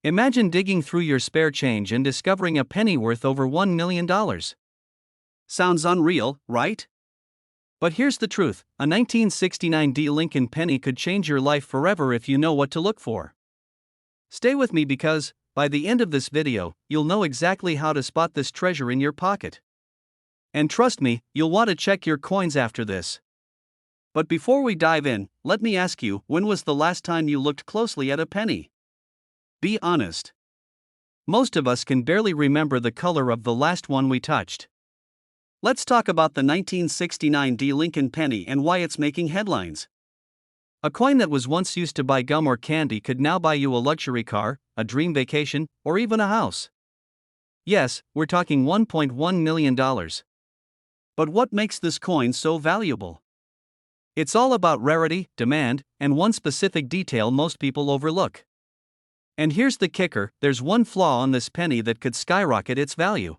Imagine digging through your spare change and discovering a penny worth over $1 million. Sounds unreal, right? But here's the truth, a 1969 D Lincoln penny could change your life forever if you know what to look for. Stay with me because, by the end of this video, you'll know exactly how to spot this treasure in your pocket. And trust me, you'll want to check your coins after this. But before we dive in, let me ask you, when was the last time you looked closely at a penny? Be honest. Most of us can barely remember the color of the last one we touched. Let's talk about the 1969 D Lincoln penny and why it's making headlines. A coin that was once used to buy gum or candy could now buy you a luxury car, a dream vacation, or even a house. Yes, we're talking $1.1 million. But what makes this coin so valuable? It's all about rarity, demand, and one specific detail most people overlook. And here's the kicker, there's one flaw on this penny that could skyrocket its value.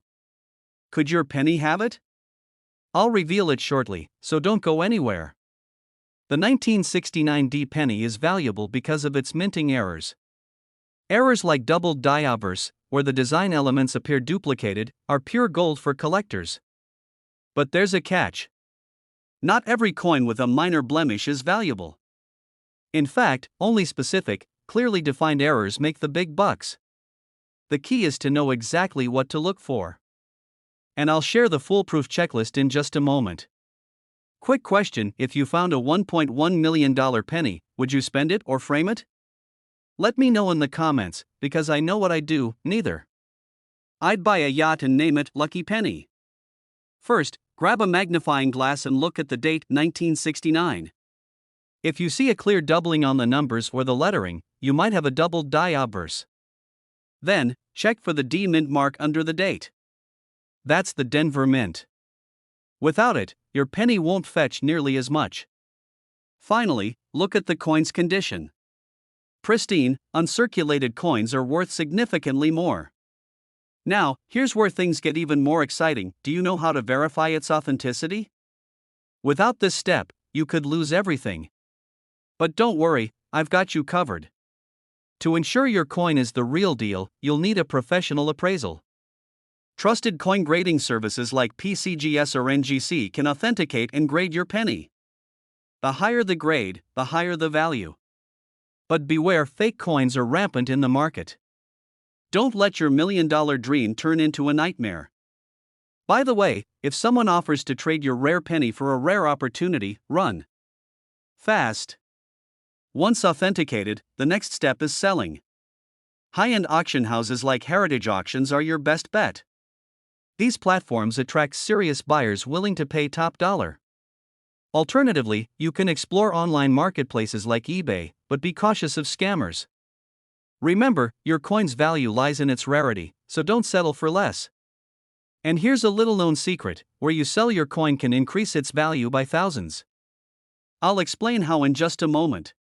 Could your penny have it? I'll reveal it shortly, so don't go anywhere. The 1969 D penny is valuable because of its minting errors. Errors like doubled die obverse, where the design elements appear duplicated, are pure gold for collectors. But there's a catch. Not every coin with a minor blemish is valuable. In fact, only specific, clearly defined errors make the big bucks. The key is to know exactly what to look for. And I'll share the foolproof checklist in just a moment. Quick question, if you found a $1.1 million penny, would you spend it or frame it? Let me know in the comments, because I know what I'd do, neither. I'd buy a yacht and name it Lucky Penny. First, grab a magnifying glass and look at the date 1969. If you see a clear doubling on the numbers or the lettering, you might have a doubled die obverse. Then, check for the D mint mark under the date. That's the Denver Mint. Without it, your penny won't fetch nearly as much. Finally, look at the coin's condition. Pristine, uncirculated coins are worth significantly more. Now, here's where things get even more exciting. Do you know how to verify its authenticity? Without this step, you could lose everything. But don't worry, I've got you covered. To ensure your coin is the real deal, you'll need a professional appraisal. Trusted coin grading services like PCGS or NGC can authenticate and grade your penny. The higher the grade, the higher the value. But beware, fake coins are rampant in the market. Don't let your million-dollar dream turn into a nightmare. By the way, if someone offers to trade your rare penny for a rare opportunity, run fast. Once authenticated, the next step is selling. High-end auction houses like Heritage Auctions are your best bet. These platforms attract serious buyers willing to pay top dollar. Alternatively, you can explore online marketplaces like eBay, but be cautious of scammers. Remember, your coin's value lies in its rarity, so don't settle for less. And here's a little-known secret, where you sell your coin can increase its value by thousands. I'll explain how in just a moment.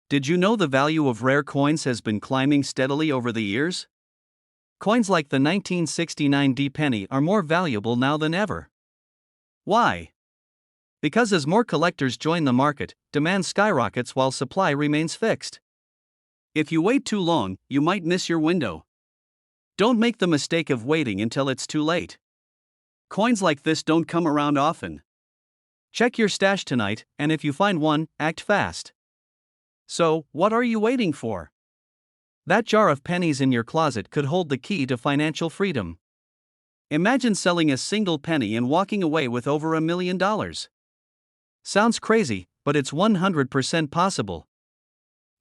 Did you know the value of rare coins has been climbing steadily over the years? Coins like the 1969 D penny are more valuable now than ever. Why? Because as more collectors join the market, demand skyrockets while supply remains fixed. If you wait too long, you might miss your window. Don't make the mistake of waiting until it's too late. Coins like this don't come around often. Check your stash tonight, and if you find one, act fast. So, what are you waiting for? That jar of pennies in your closet could hold the key to financial freedom. Imagine selling a single penny and walking away with over $1 million. Sounds crazy, but it's 100% possible.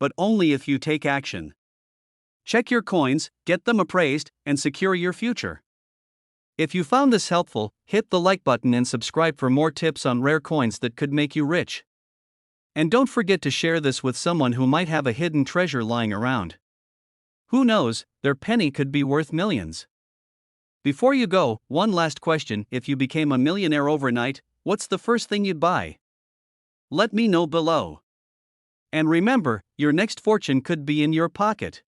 But only if you take action. Check your coins, get them appraised, and secure your future. If you found this helpful, hit the like button and subscribe for more tips on rare coins that could make you rich. And don't forget to share this with someone who might have a hidden treasure lying around. Who knows, their penny could be worth millions. Before you go, one last question, if you became a millionaire overnight, what's the first thing you'd buy? Let me know below. And remember, your next fortune could be in your pocket.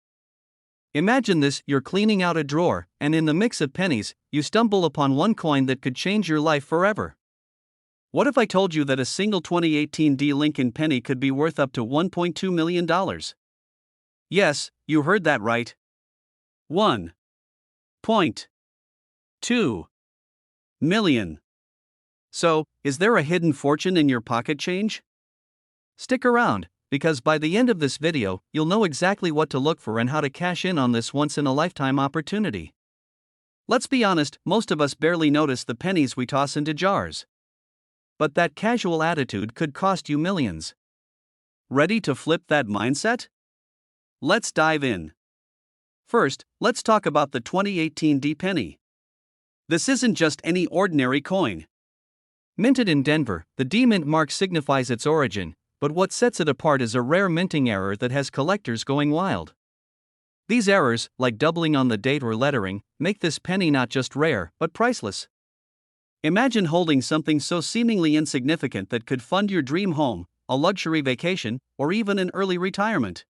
Imagine this, you're cleaning out a drawer, and in the mix of pennies, you stumble upon one coin that could change your life forever. What if I told you that a single 2018 D Lincoln penny could be worth up to $1.2 million? Yes, you heard that right, 1.2 million. So, is there a hidden fortune in your pocket change? Stick around, because by the end of this video, you'll know exactly what to look for and how to cash in on this once-in-a-lifetime opportunity. Let's be honest, most of us barely notice the pennies we toss into jars. But that casual attitude could cost you millions. Ready to flip that mindset? Let's dive in. First, let's talk about the 2018 D penny. This isn't just any ordinary coin. Minted in Denver, the D mint mark signifies its origin, but what sets it apart is a rare minting error that has collectors going wild. These errors, like doubling on the date or lettering, make this penny not just rare, but priceless. Imagine holding something so seemingly insignificant that could fund your dream home, a luxury vacation, or even an early retirement.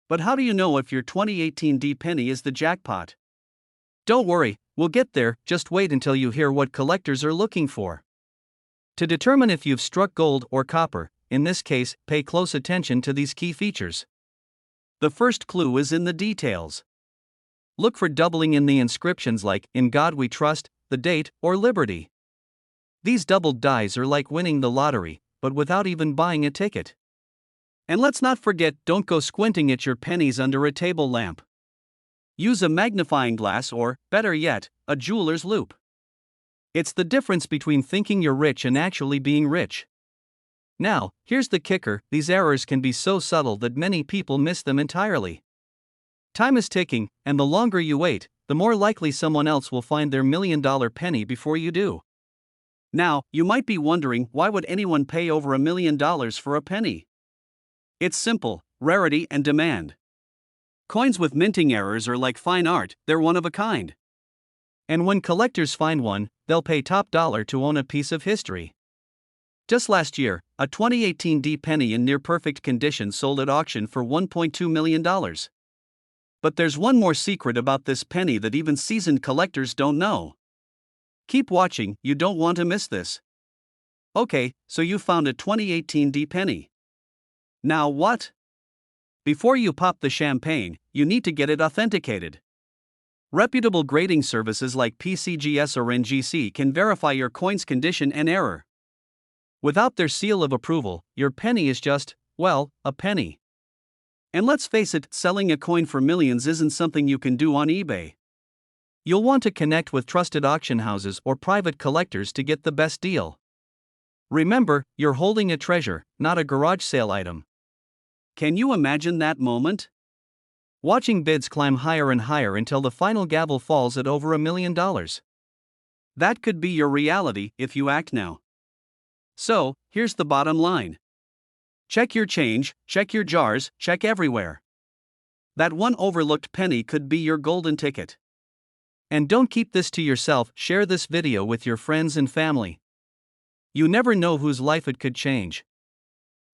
But how do you know if your 2018 D penny is the jackpot? Don't worry, we'll get there, just wait until you hear what collectors are looking for. To determine if you've struck gold or copper, in this case, pay close attention to these key features. The first clue is in the details. Look for doubling in the inscriptions like, "In God We Trust," the date, or "Liberty." These doubled dies are like winning the lottery, but without even buying a ticket. And let's not forget, don't go squinting at your pennies under a table lamp. Use a magnifying glass or, better yet, a jeweler's loupe. It's the difference between thinking you're rich and actually being rich. Now, here's the kicker, these errors can be so subtle that many people miss them entirely. Time is ticking, and the longer you wait, the more likely someone else will find their $1,000,000 penny before you do. Now, you might be wondering, why would anyone pay over $1 million for a penny? It's simple: rarity and demand. Coins with minting errors are like fine art, they're one of a kind. And when collectors find one, they'll pay top dollar to own a piece of history. Just last year, a 2018 D penny in near-perfect condition sold at auction for $1.2 million. But there's one more secret about this penny that even seasoned collectors don't know. Keep watching, you don't want to miss this. Okay, so you found a 2018 D penny. Now what? Before you pop the champagne, you need to get it authenticated. Reputable grading services like PCGS or NGC can verify your coin's condition and error. Without their seal of approval, your penny is just, well, a penny. And let's face it, selling a coin for millions isn't something you can do on eBay. You'll want to connect with trusted auction houses or private collectors to get the best deal. Remember, you're holding a treasure, not a garage sale item. Can you imagine that moment? Watching bids climb higher and higher until the final gavel falls at over $1 million. That could be your reality if you act now. So, here's the bottom line. Check your change, check your jars, check everywhere. That one overlooked penny could be your golden ticket. And don't keep this to yourself, share this video with your friends and family. You never know whose life it could change.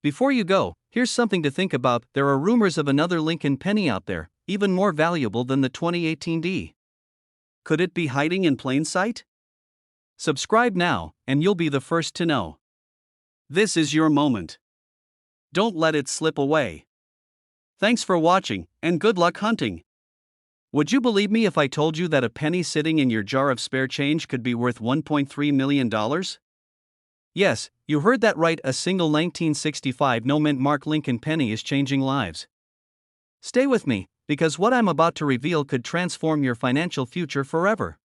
Before you go, here's something to think about: there are rumors of another Lincoln penny out there, even more valuable than the 2018 D. Could it be hiding in plain sight? Subscribe now, and you'll be the first to know. This is your moment. Don't let it slip away. Thanks for watching, and good luck hunting. Would you believe me if I told you that a penny sitting in your jar of spare change could be worth $1.3 million? Yes, you heard that right, a single 1965 no-mint mark Lincoln penny is changing lives. Stay with me, because what I'm about to reveal could transform your financial future forever.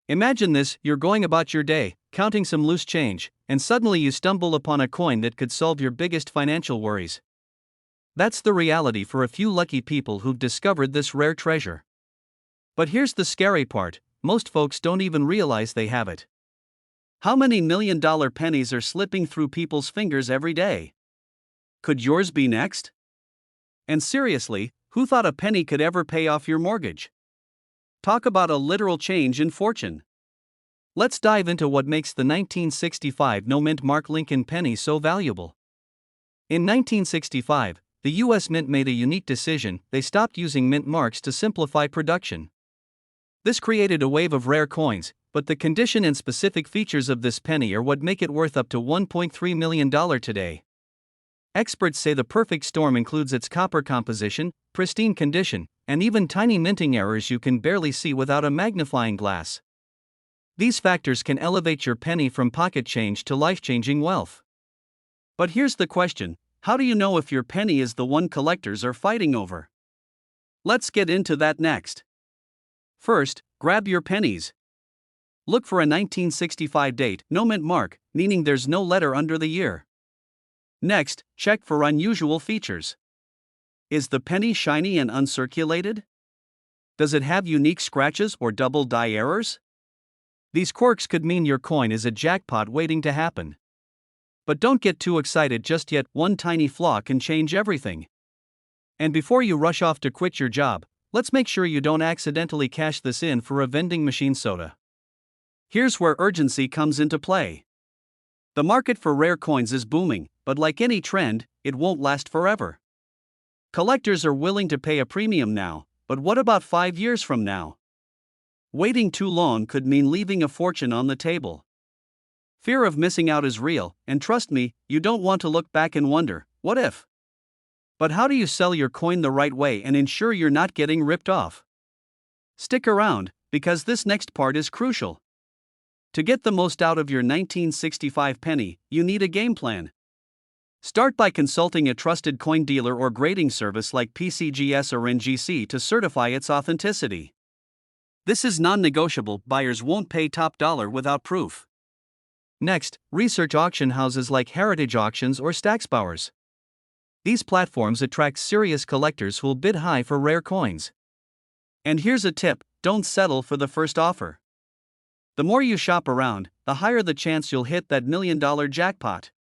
Imagine this: you're going about your day, counting some loose change, and suddenly you stumble upon a coin that could solve your biggest financial worries. That's the reality for a few lucky people who've discovered this rare treasure. But here's the scary part: most folks don't even realize they have it. How many $1,000,000 pennies are slipping through people's fingers every day? Could yours be next? And seriously, who thought a penny could ever pay off your mortgage? Talk about a literal change in fortune. Let's dive into what makes the 1965 no-mint mark Lincoln penny so valuable. In 1965, the U.S. Mint made a unique decision: they stopped using mint marks to simplify production. This created a wave of rare coins, but the condition and specific features of this penny are what make it worth up to $1.3 million today. Experts say the perfect storm includes its copper composition, pristine condition, and even tiny minting errors you can barely see without a magnifying glass. These factors can elevate your penny from pocket change to life-changing wealth. But here's the question: how do you know if your penny is the one collectors are fighting over? Let's get into that next. First, grab your pennies. Look for a 1965 date, no mint mark, meaning there's no letter under the year. Next, check for unusual features. Is the penny shiny and uncirculated? Does it have unique scratches or double die errors? These quirks could mean your coin is a jackpot waiting to happen. But don't get too excited just yet, one tiny flaw can change everything. And before you rush off to quit your job, let's make sure you don't accidentally cash this in for a vending machine soda. Here's where urgency comes into play. The market for rare coins is booming, but like any trend, it won't last forever. Collectors are willing to pay a premium now, but what about 5 years from now? Waiting too long could mean leaving a fortune on the table. Fear of missing out is real, and trust me, you don't want to look back and wonder, what if? But how do you sell your coin the right way and ensure you're not getting ripped off? Stick around, because this next part is crucial. To get the most out of your 1965 penny, you need a game plan. Start by consulting a trusted coin dealer or grading service like PCGS or NGC to certify its authenticity. This is non-negotiable, buyers won't pay top dollar without proof. Next, research auction houses like Heritage Auctions or Stacksbowers. These platforms attract serious collectors who'll bid high for rare coins. And here's a tip: don't settle for the first offer. The more you shop around, the higher the chance you'll hit that $1 million jackpot.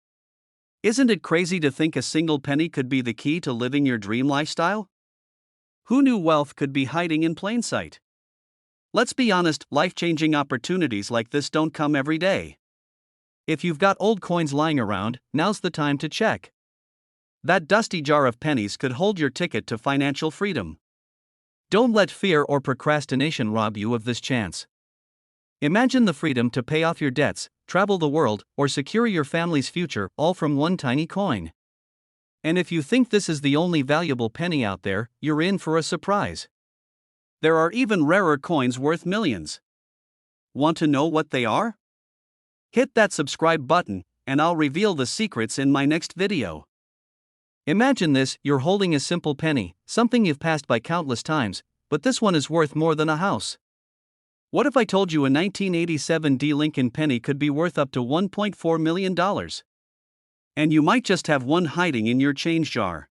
Isn't it crazy to think a single penny could be the key to living your dream lifestyle? Who knew wealth could be hiding in plain sight? Let's be honest, life-changing opportunities like this don't come every day. If you've got old coins lying around, now's the time to check. That dusty jar of pennies could hold your ticket to financial freedom. Don't let fear or procrastination rob you of this chance. Imagine the freedom to pay off your debts, travel the world, or secure your family's future, all from one tiny coin. And if you think this is the only valuable penny out there, you're in for a surprise. There are even rarer coins worth millions. Want to know what they are? Hit that subscribe button, and I'll reveal the secrets in my next video. Imagine this: you're holding a simple penny, something you've passed by countless times, but this one is worth more than a house. What if I told you a 1987 D Lincoln penny could be worth up to $1.4 million? And you might just have one hiding in your change jar.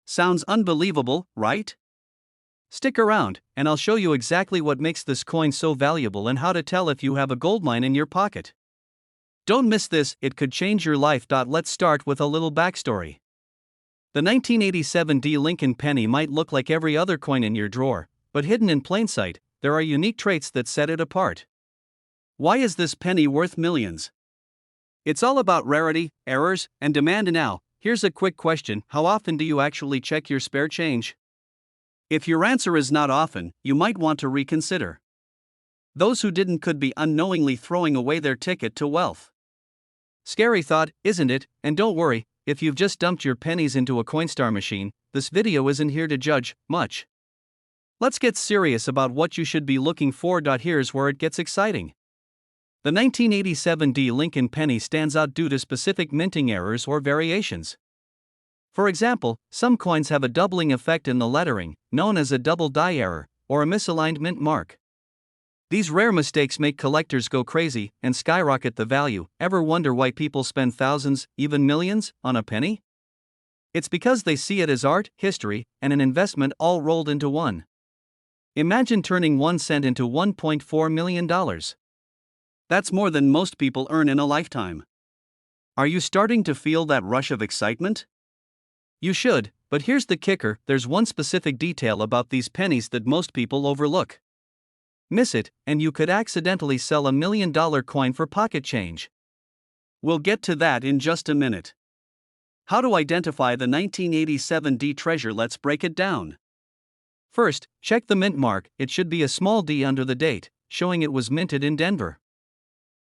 Sounds unbelievable, right? Stick around, and I'll show you exactly what makes this coin so valuable and how to tell if you have a goldmine in your pocket. Don't miss this, it could change your life. Let's start with a little backstory. The 1987 D Lincoln penny might look like every other coin in your drawer, but hidden in plain sight, there are unique traits that set it apart. Why is this penny worth millions? It's all about rarity, errors, and demand. Now, here's a quick question: how often do you actually check your spare change? If your answer is not often, you might want to reconsider. Those who didn't could be unknowingly throwing away their ticket to wealth. Scary thought, isn't it? And don't worry, if you've just dumped your pennies into a Coinstar machine, this video isn't here to judge much. Let's get serious about what you should be looking for. Here's where it gets exciting. The 1987 D Lincoln penny stands out due to specific minting errors or variations. For example, some coins have a doubling effect in the lettering, known as a double die error, or a misaligned mint mark. These rare mistakes make collectors go crazy and skyrocket the value. Ever wonder why people spend thousands, even millions, on a penny? It's because they see it as art, history, and an investment all rolled into one. Imagine turning 1 cent into $1.4 million. That's more than most people earn in a lifetime. Are you starting to feel that rush of excitement? You should, but here's the kicker: there's one specific detail about these pennies that most people overlook. Miss it, and you could accidentally sell a $1 million coin for pocket change. We'll get to that in just a minute. How to identify the 1987 D treasure? Let's break it down. First, check the mint mark. It should be a small d under the date, showing it was minted in Denver.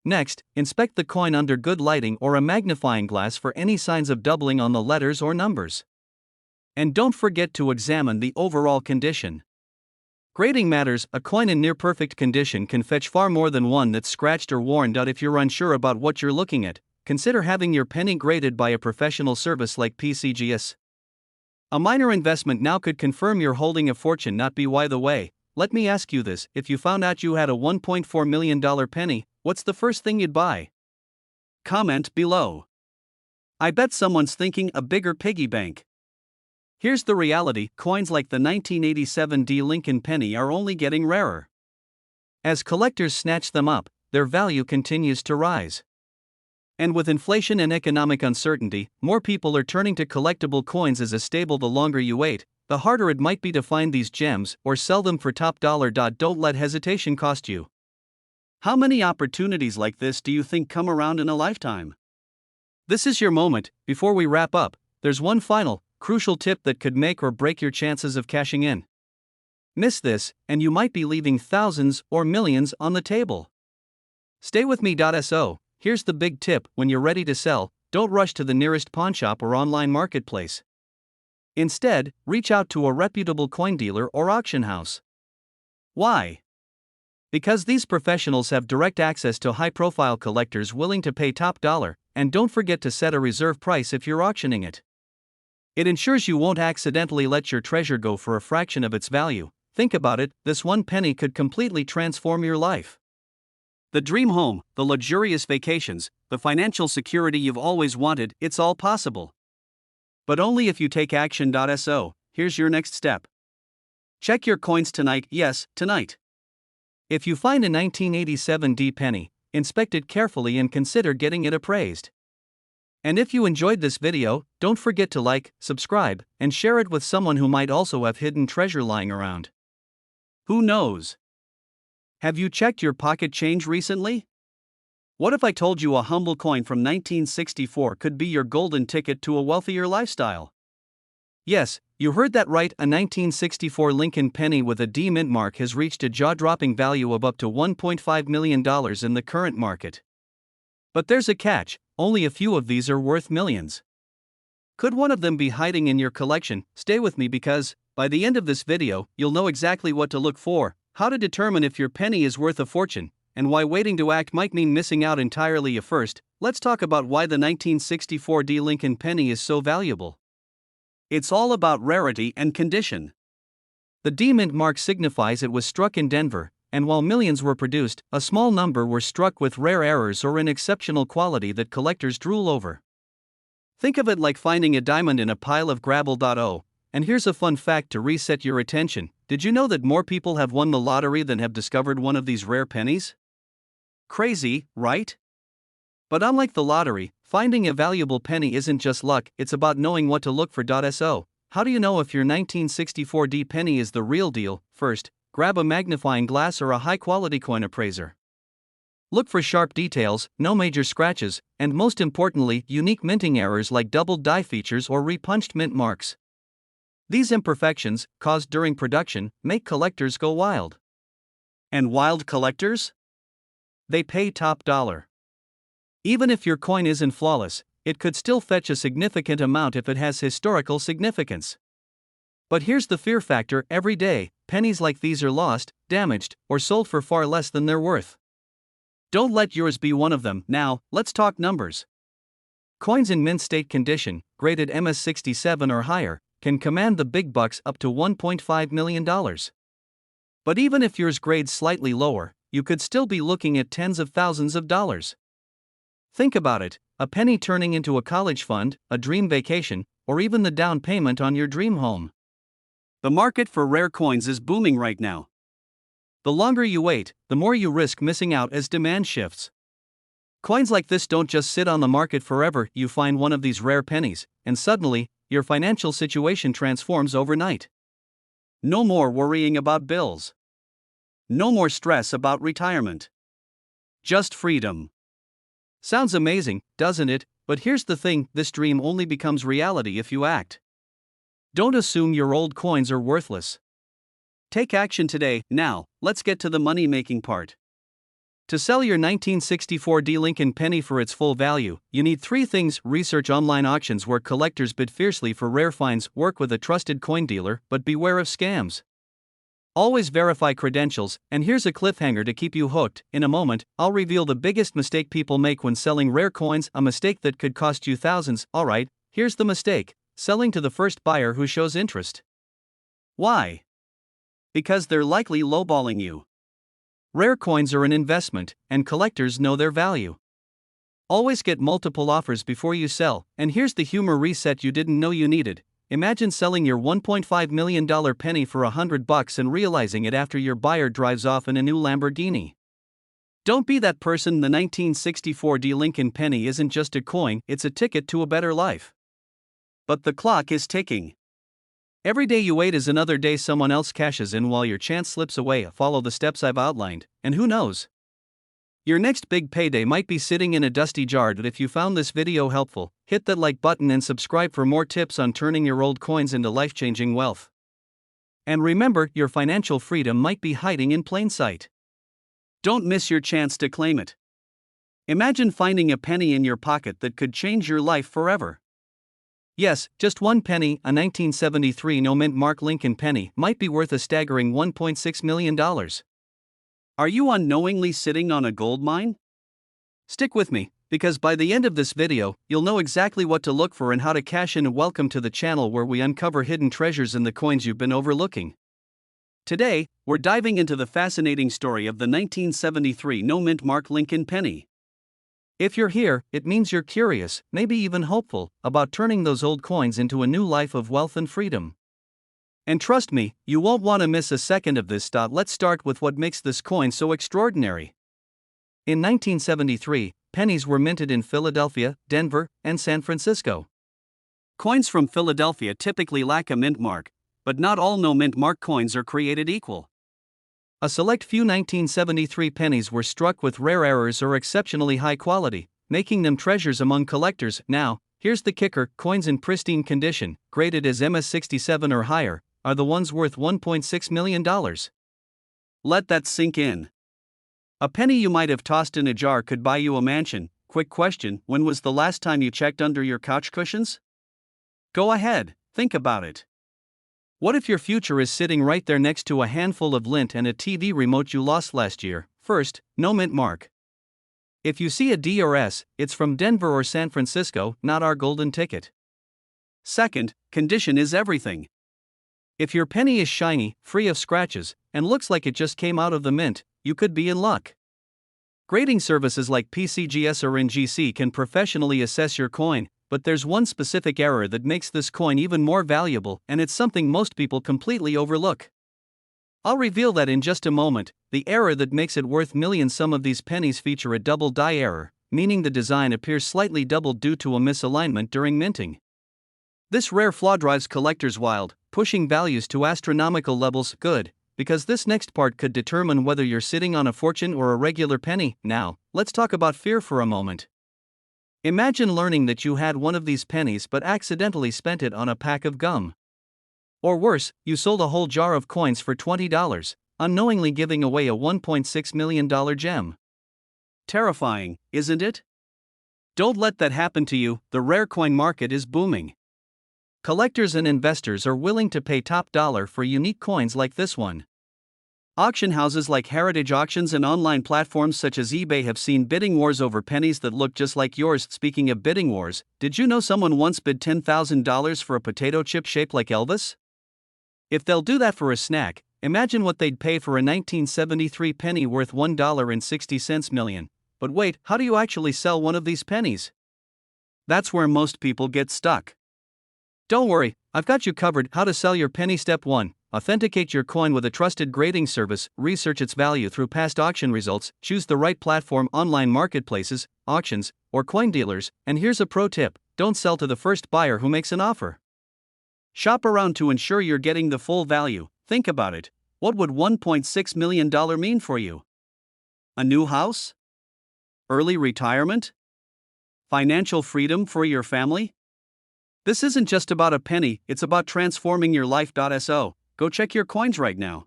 Next, inspect the coin under good lighting or a magnifying glass for any signs of doubling on the letters or numbers. And don't forget to examine the overall condition. Grading matters. A coin in near perfect condition can fetch far more than one that's scratched or worn out. If you're unsure about what you're looking at, consider having your penny graded by a professional service like PCGS. A minor investment now could confirm you're holding a fortune. Not be. By the way, let me ask you this: if you found out you had a $1.4 million penny, what's the first thing you'd buy? Comment below. I bet someone's thinking a bigger piggy bank. Here's the reality: coins like the 1987 D Lincoln penny are only getting rarer. As collectors snatch them up, their value continues to rise. And with inflation and economic uncertainty, more people are turning to collectible coins as a staple. The longer you wait, the harder it might be to find these gems or sell them for top dollar. Don't let hesitation cost you. How many opportunities like this do you think come around in a lifetime? This is your moment. Before we wrap up, there's one final, crucial tip that could make or break your chances of cashing in. Miss this, and you might be leaving thousands or millions on the table. Stay with me. So, here's the big tip: when you're ready to sell, don't rush to the nearest pawnshop or online marketplace. Instead, reach out to a reputable coin dealer or auction house. Why? Because these professionals have direct access to high-profile collectors willing to pay top dollar, and don't forget to set a reserve price if you're auctioning it. It ensures you won't accidentally let your treasure go for a fraction of its value. Think about it: this one penny could completely transform your life. The dream home, the luxurious vacations, the financial security you've always wanted, it's all possible. But only if you take action. So, here's your next step. Check your coins tonight. Yes, tonight. If you find a 1987 D penny, inspect it carefully and consider getting it appraised. And if you enjoyed this video, don't forget to like, subscribe, and share it with someone who might also have hidden treasure lying around. Who knows? Have you checked your pocket change recently? What if I told you a humble coin from 1964 could be your golden ticket to a wealthier lifestyle? Yes, you heard that right. A 1964 Lincoln penny with a D mint mark has reached a jaw-dropping value of up to $1.5 million in the current market. But there's a catch: only a few of these are worth millions. Could one of them be hiding in your collection? Stay with me, because by the end of this video, you'll know exactly what to look for, how to determine if your penny is worth a fortune, and why waiting to act might mean missing out entirely. First, let's talk about why the 1964 D Lincoln penny is so valuable. It's all about rarity and condition. The D mint mark signifies it was struck in Denver, and while millions were produced, a small number were struck with rare errors or in exceptional quality that collectors drool over. Think of it like finding a diamond in a pile of gravel. And here's a fun fact to reset your attention: did you know that more people have won the lottery than have discovered one of these rare pennies? Crazy, right? But unlike the lottery, finding a valuable penny isn't just luck, it's about knowing what to look for. So, how do you know if your 1964 D penny is the real deal? First, grab a magnifying glass or a high-quality coin appraiser. Look for sharp details, no major scratches, and most importantly, unique minting errors like doubled die features or repunched mint marks. These imperfections, caused during production, make collectors go wild. And wild collectors? They pay top dollar. Even if your coin isn't flawless, it could still fetch a significant amount if it has historical significance. But here's the fear factor: every day, pennies like these are lost, damaged, or sold for far less than they're worth. Don't let yours be one of them. Now, let's talk numbers. Coins in mint state condition, graded MS67 or higher, can command the big bucks, up to $1.5 million. But even if yours grades slightly lower, you could still be looking at tens of thousands of dollars. Think about it: a penny turning into a college fund, a dream vacation, or even the down payment on your dream home. The market for rare coins is booming right now. The longer you wait, the more you risk missing out as demand shifts. Coins like this don't just sit on the market forever. You find one of these rare pennies, and suddenly, your financial situation transforms overnight. No more worrying about bills. No more stress about retirement. Just freedom. Sounds amazing, doesn't it? But here's the thing: this dream only becomes reality if you act. Don't assume your old coins are worthless. Take action today. Now, let's get to the money-making part. To sell your 1964 D Lincoln penny for its full value, you need three things: research online auctions where collectors bid fiercely for rare finds, work with a trusted coin dealer, but beware of scams. Always verify credentials, and here's a cliffhanger to keep you hooked. In a moment, I'll reveal the biggest mistake people make when selling rare coins, a mistake that could cost you thousands. Alright, here's the mistake: selling to the first buyer who shows interest. Why? Because they're likely lowballing you. Rare coins are an investment, and collectors know their value. Always get multiple offers before you sell, and here's the humor reset you didn't know you needed. Imagine selling your $1.5 million penny for $100 and realizing it after your buyer drives off in a new Lamborghini. Don't be that person. The 1964 D Lincoln penny isn't just a coin, it's a ticket to a better life. But the clock is ticking. Every day you wait is another day someone else cashes in while your chance slips away. Follow the steps I've outlined, and who knows? Your next big payday might be sitting in a dusty jar. If you found this video helpful, hit that like button and subscribe for more tips on turning your old coins into life-changing wealth. And remember, your financial freedom might be hiding in plain sight. Don't miss your chance to claim it. Imagine finding a penny in your pocket that could change your life forever. Yes, just one penny, a 1973 no-mint Mark Lincoln penny, might be worth a staggering $1.6 million. Are you unknowingly sitting on a gold mine? Stick with me, because by the end of this video, you'll know exactly what to look for and how to cash in. Welcome to the channel where we uncover hidden treasures in the coins you've been overlooking. Today, we're diving into the fascinating story of the 1973 no-mint Mark Lincoln penny. If you're here, it means you're curious, maybe even hopeful, about turning those old coins into a new life of wealth and freedom. And trust me, you won't want to miss a second of this. Let's start with what makes this coin so extraordinary. In 1973, pennies were minted in Philadelphia, Denver, and San Francisco. Coins from Philadelphia typically lack a mint mark, but not all no-mint mark coins are created equal. A select few 1973 pennies were struck with rare errors or exceptionally high quality, making them treasures among collectors. Now, here's the kicker: coins in pristine condition, graded as MS67 or higher, are the ones worth $1.6 million. Let that sink in. A penny you might have tossed in a jar could buy you a mansion. Quick question: when was the last time you checked under your couch cushions? Go ahead, think about it. What if your future is sitting right there next to a handful of lint and a TV remote you lost last year? First, no mint mark. If you see a D or S, it's from Denver or San Francisco, not our golden ticket. Second, condition is everything. If your penny is shiny, free of scratches, and looks like it just came out of the mint, you could be in luck. Grading services like PCGS or NGC can professionally assess your coin, but there's one specific error that makes this coin even more valuable, and it's something most people completely overlook. I'll reveal that in just a moment. The error that makes it worth millions. Some of these pennies feature a double die error, meaning the design appears slightly doubled due to a misalignment during minting. This rare flaw drives collectors wild, pushing values to astronomical levels. Good, because this next part could determine whether you're sitting on a fortune or a regular penny. Now, let's talk about fear for a moment. Imagine learning that you had one of these pennies but accidentally spent it on a pack of gum. Or worse, you sold a whole jar of coins for $20, unknowingly giving away a $1.6 million gem. Terrifying, isn't it? Don't let that happen to you. The rare coin market is booming. Collectors and investors are willing to pay top dollar for unique coins like this one. Auction houses like Heritage Auctions and online platforms such as eBay have seen bidding wars over pennies that look just like yours. Speaking of bidding wars, did you know someone once bid $10,000 for a potato chip shaped like Elvis? If they'll do that for a snack, imagine what they'd pay for a 1973 penny worth $1.60 million. But wait, how do you actually sell one of these pennies? That's where most people get stuck. Don't worry, I've got you covered. How to sell your penny. Step 1. Authenticate your coin with a trusted grading service. Research its value through past auction results. Choose the right platform: online marketplaces, auctions, or coin dealers. And here's a pro tip: don't sell to the first buyer who makes an offer. Shop around to ensure you're getting the full value. Think about it. What would $1.6 million mean for you? A new house? Early retirement? Financial freedom for your family? This isn't just about a penny, it's about transforming your life. So, go check your coins right now.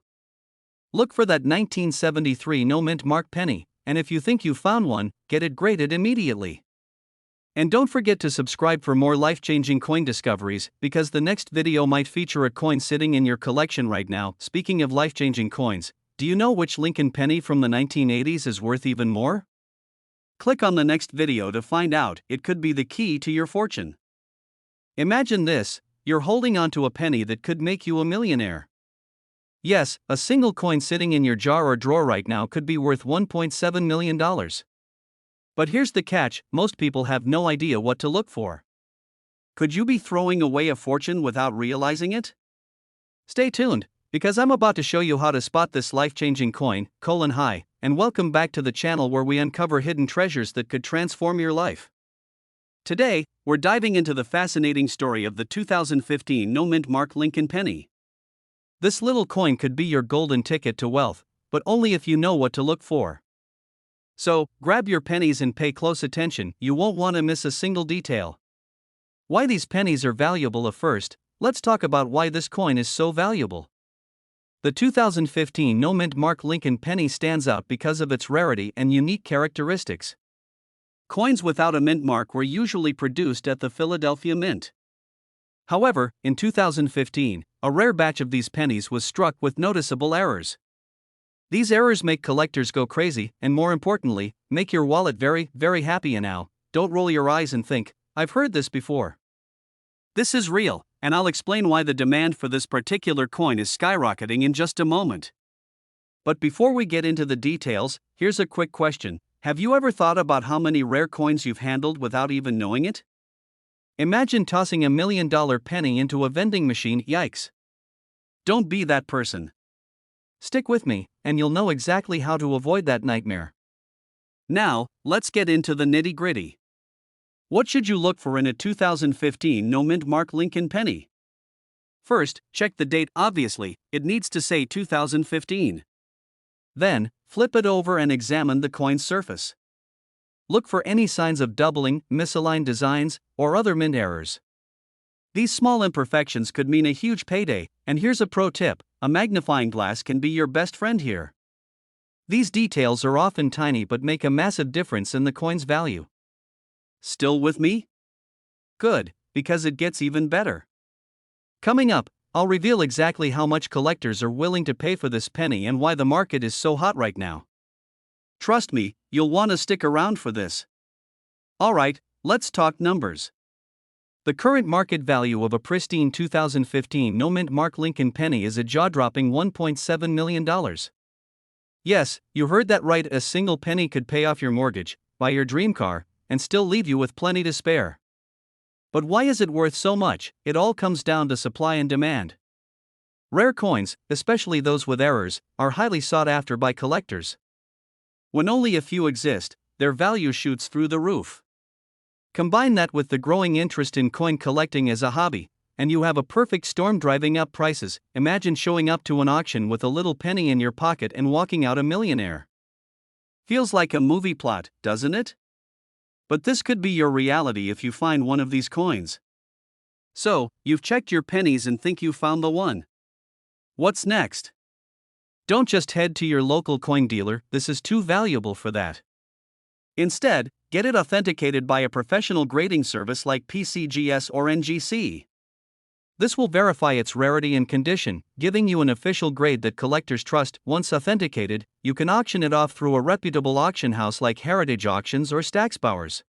Look for that 1973 no mint mark penny, and if you think you found one, get it graded immediately. And don't forget to subscribe for more life-changing coin discoveries, because the next video might feature a coin sitting in your collection right now. Speaking of life-changing coins, do you know which Lincoln penny from the 1980s is worth even more? Click on the next video to find out. It could be the key to your fortune. Imagine this, you're holding onto a penny that could make you a millionaire. Yes, a single coin sitting in your jar or drawer right now could be worth $1.7 million. But here's the catch, most people have no idea what to look for. Could you be throwing away a fortune without realizing it? Stay tuned, because I'm about to show you how to spot this life-changing coin. Hi, and welcome back to the channel where we uncover hidden treasures that could transform your life. Today, we're diving into the fascinating story of the 2015 no-mint mark Lincoln penny. This little coin could be your golden ticket to wealth, but only if you know what to look for. So, grab your pennies and pay close attention, you won't want to miss a single detail. Why these pennies are valuable. First, let's talk about why this coin is so valuable. The 2015 no-mint mark Lincoln penny stands out because of its rarity and unique characteristics. Coins without a mint mark were usually produced at the Philadelphia Mint. However, in 2015, a rare batch of these pennies was struck with noticeable errors. These errors make collectors go crazy, and more importantly, make your wallet very, very happy. And now, don't roll your eyes and think, I've heard this before. This is real, and I'll explain why the demand for this particular coin is skyrocketing in just a moment. But before we get into the details, here's a quick question. Have you ever thought about how many rare coins you've handled without even knowing it? Imagine tossing $1 million penny into a vending machine. Yikes. Don't be that person. Stick with me, and you'll know exactly how to avoid that nightmare. Now, let's get into the nitty-gritty. What should you look for in a 2015 no-mint mark Lincoln penny? First, check the date. Obviously, it needs to say 2015. Then, flip it over and examine the coin's surface. Look for any signs of doubling, misaligned designs, or other mint errors. These small imperfections could mean a huge payday, and here's a pro tip: a magnifying glass can be your best friend here. These details are often tiny but make a massive difference in the coin's value. Still with me? Good, because it gets even better. Coming up, I'll reveal exactly how much collectors are willing to pay for this penny and why the market is so hot right now. Trust me, you'll want to stick around for this. Alright, let's talk numbers. The current market value of a pristine 2015 no-mint mark Lincoln penny is a jaw-dropping $1.7 million. Yes, you heard that right, a single penny could pay off your mortgage, buy your dream car, and still leave you with plenty to spare. But why is it worth so much? It all comes down to supply and demand. Rare coins, especially those with errors, are highly sought after by collectors. When only a few exist, their value shoots through the roof. Combine that with the growing interest in coin collecting as a hobby, and you have a perfect storm driving up prices. Imagine showing up to an auction with a little penny in your pocket and walking out a millionaire. Feels like a movie plot, doesn't it? But this could be your reality if you find one of these coins. So, you've checked your pennies and think you found the one. What's next? Don't just head to your local coin dealer, this is too valuable for that. Instead, get it authenticated by a professional grading service like PCGS or NGC. This will verify its rarity and condition, giving you an official grade that collectors trust. Once authenticated, you can auction it off through a reputable auction house like Heritage Auctions or Stacksbowers.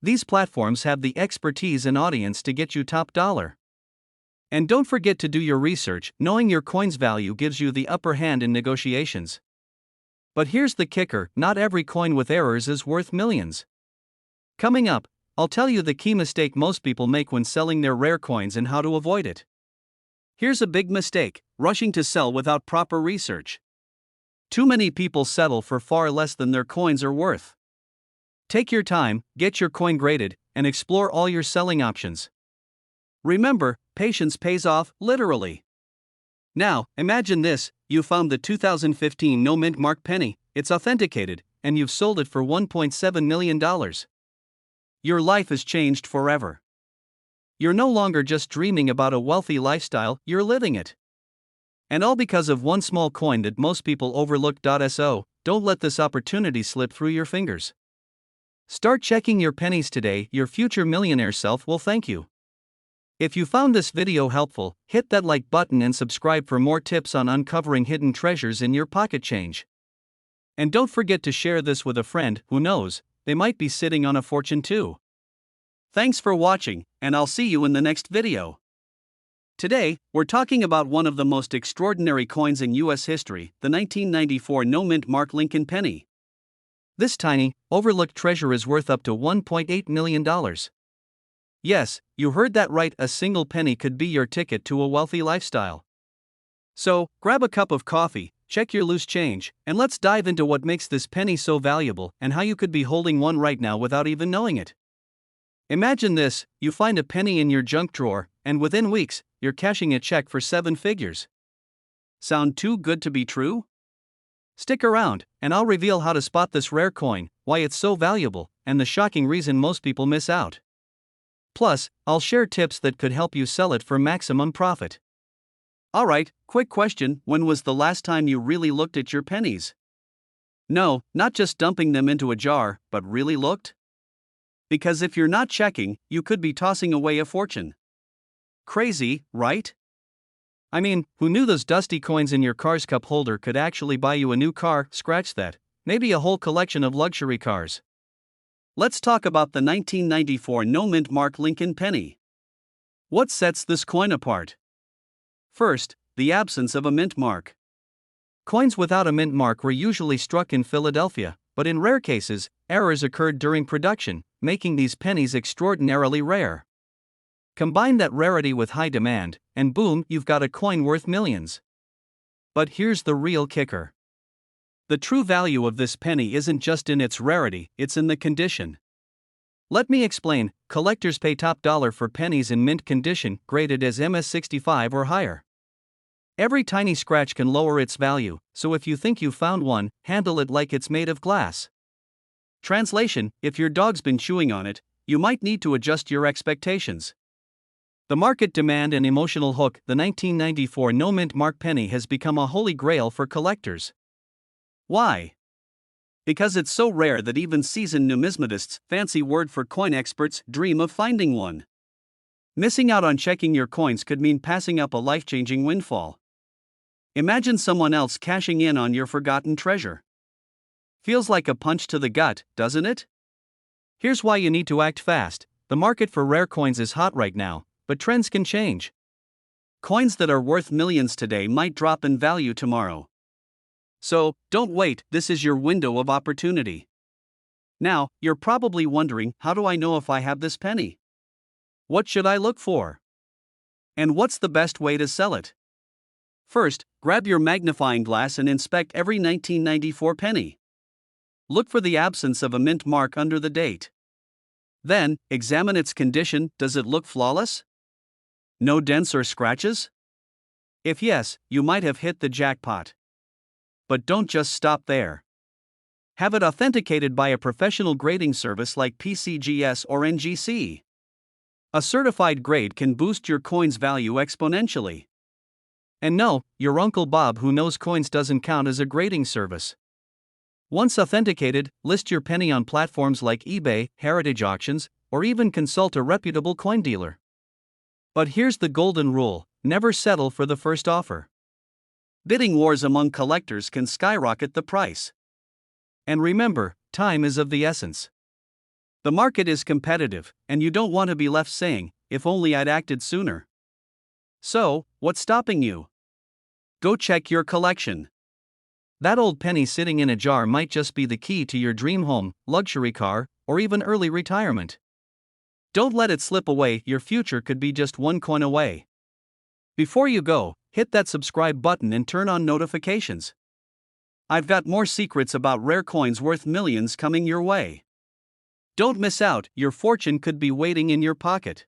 These platforms have the expertise and audience to get you top dollar. And don't forget to do your research. Knowing your coin's value gives you the upper hand in negotiations. But here's the kicker: not every coin with errors is worth millions. Coming up, I'll tell you the key mistake most people make when selling their rare coins and how to avoid it. Here's a big mistake: rushing to sell without proper research. Too many people settle for far less than their coins are worth. Take your time, get your coin graded, and explore all your selling options. Remember, patience pays off, literally. Now, imagine this: you found the 2015 no-mint mark penny, it's authenticated, and you've sold it for $1.7 million. Your life is changed forever. You're no longer just dreaming about a wealthy lifestyle, you're living it. And all because of one small coin that most people overlook. So, don't let this opportunity slip through your fingers. Start checking your pennies today, your future millionaire self will thank you. If you found this video helpful, hit that like button and subscribe for more tips on uncovering hidden treasures in your pocket change. And don't forget to share this with a friend, who knows, they might be sitting on a fortune too. Thanks for watching, and I'll see you in the next video. Today, we're talking about one of the most extraordinary coins in U.S. history, the 1994 no-mint mark Lincoln penny. This tiny, overlooked treasure is worth up to $1.8 million. Yes, you heard that right, a single penny could be your ticket to a wealthy lifestyle. So, grab a cup of coffee, check your loose change, and let's dive into what makes this penny so valuable and how you could be holding one right now without even knowing it. Imagine this: you find a penny in your junk drawer, and within weeks, you're cashing a check for 7 figures. Sound too good to be true? Stick around, and I'll reveal how to spot this rare coin, why it's so valuable, and the shocking reason most people miss out. Plus, I'll share tips that could help you sell it for maximum profit. Alright, quick question: when was the last time you really looked at your pennies? No, not just dumping them into a jar, but really looked? Because if you're not checking, you could be tossing away a fortune. Crazy, right? I mean, who knew those dusty coins in your car's cup holder could actually buy you a new car? Scratch that, maybe a whole collection of luxury cars. Let's talk about the 1994 no-mint mark Lincoln penny. What sets this coin apart? First, the absence of a mint mark. Coins without a mint mark were usually struck in Philadelphia, but in rare cases, errors occurred during production, making these pennies extraordinarily rare. Combine that rarity with high demand, and boom, you've got a coin worth millions. But here's the real kicker. The true value of this penny isn't just in its rarity, it's in the condition. Let me explain. Collectors pay top dollar for pennies in mint condition, graded as MS65 or higher. Every tiny scratch can lower its value, so if you think you found one, handle it like it's made of glass. Translation: if your dog's been chewing on it, you might need to adjust your expectations. The market demand and emotional hook: the 1994 no-mint mark penny has become a holy grail for collectors. Why? Because it's so rare that even seasoned numismatists, fancy word for coin experts, dream of finding one. Missing out on checking your coins could mean passing up a life-changing windfall. Imagine someone else cashing in on your forgotten treasure. Feels like a punch to the gut, doesn't it? Here's why you need to act fast. The market for rare coins is hot right now, but trends can change. Coins that are worth millions today might drop in value tomorrow. So, don't wait, this is your window of opportunity. Now, you're probably wondering, how do I know if I have this penny? What should I look for? And what's the best way to sell it? First, grab your magnifying glass and inspect every 1994 penny. Look for the absence of a mint mark under the date. Then, examine its condition. Does it look flawless? No dents or scratches? If yes, you might have hit the jackpot. But don't just stop there. Have it authenticated by a professional grading service like PCGS or NGC. A certified grade can boost your coin's value exponentially. And no, your Uncle Bob who knows coins doesn't count as a grading service. Once authenticated, list your penny on platforms like eBay, heritage auctions, or even consult a reputable coin dealer. But here's the golden rule: never settle for the first offer. Bidding wars among collectors can skyrocket the price. And remember, time is of the essence. The market is competitive, and you don't want to be left saying, "If only I'd acted sooner." So, what's stopping you? Go check your collection. That old penny sitting in a jar might just be the key to your dream home, luxury car, or even early retirement. Don't let it slip away, your future could be just one coin away. Before you go, hit that subscribe button and turn on notifications. I've got more secrets about rare coins worth millions coming your way. Don't miss out, your fortune could be waiting in your pocket.